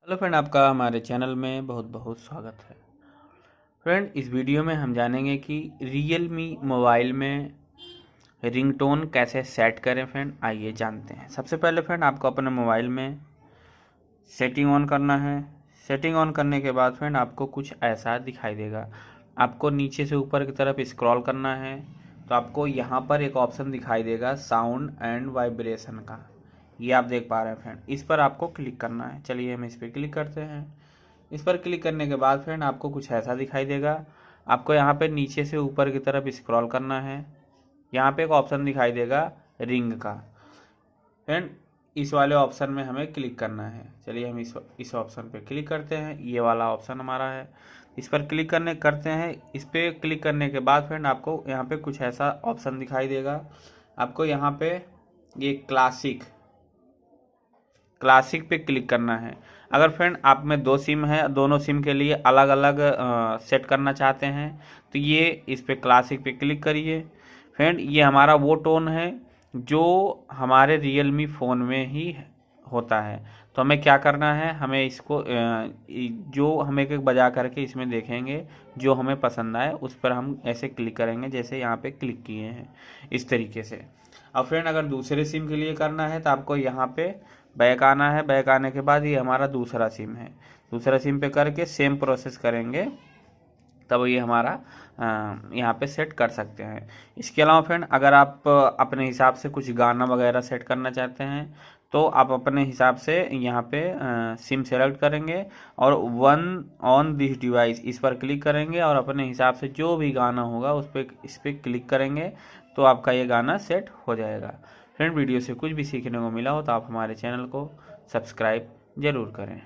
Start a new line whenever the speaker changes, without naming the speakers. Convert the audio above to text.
Hello friend, आपका हमारे channel में बहुत बहुत स्वागत है। फ्रेंड, इस वीडियो में हम जानेंगे कि रियलमी मोबाइल में रिंगटोन कैसे सेट करें। फ्रेंड, आइए जानते हैं। सबसे पहले फ्रेंड, आपको अपने मोबाइल में सेटिंग ऑन करना है। सेटिंग ऑन करने के बाद फ्रेंड, आपको कुछ ऐसा दिखाई देगा। आपको नीचे से ऊपर की तरफ स्क्रॉल करना है तो आपको यहाँ पर एक ऑप्शन दिखाई देगा साउंड एंड वाइब्रेशन का। ये आप देख पा रहे हैं फ्रेंड, इस पर आपको क्लिक करना है। चलिए हम इस पर क्लिक करते हैं। इस पर क्लिक करने के बाद फ्रेंड, आपको कुछ ऐसा दिखाई देगा। आपको यहाँ पे नीचे से ऊपर की तरफ स्क्रॉल करना है। यहाँ पे एक ऑप्शन दिखाई देगा रिंग का। फ्रेंड, इस वाले ऑप्शन में हमें क्लिक करना है। चलिए हम इस ऑप्शन पे क्लिक करते हैं। ये वाला ऑप्शन हमारा है, इस पर क्लिक करते हैं। इस पर क्लिक करने के बाद फ्रेंड, आपको यहाँ पे कुछ ऐसा ऑप्शन दिखाई देगा। आपको यहाँ पे ये क्लासिक पे क्लिक करना है। अगर फ्रेंड आप में 2 सिम है, दोनों सिम के लिए अलग अलग सेट करना चाहते हैं तो ये इस पे क्लासिक पे क्लिक करिए। फ्रेंड, ये हमारा वो टोन है जो हमारे रियलमी फ़ोन में ही होता है। तो हमें क्या करना है, हमें इसको जो हम एक एक बजा करके इसमें देखेंगे, जो हमें पसंद आए उस पर हम ऐसे क्लिक करेंगे जैसे यहाँ पे क्लिक किए हैं, इस तरीके से। अब फ्रेंड, अगर दूसरे सिम के लिए करना है तो आपको यहाँ पे बैक आना है। बैक आने के बाद ये हमारा दूसरा सिम है, दूसरा सिम पे करके सेम प्रोसेस करेंगे, तब ये हमारा यहाँ पे सेट कर सकते हैं। इसके अलावा फ्रेंड, अगर आप अपने हिसाब से कुछ गाना वगैरह सेट करना चाहते हैं तो आप अपने हिसाब से यहाँ पे सिम सेलेक्ट करेंगे और वन ऑन दिस डिवाइस इस पर क्लिक करेंगे और अपने हिसाब से जो भी गाना होगा इस पर क्लिक करेंगे तो आपका ये गाना सेट हो जाएगा। फ्रेंड, वीडियो से कुछ भी सीखने को मिला हो तो आप हमारे चैनल को सब्सक्राइब ज़रूर करें।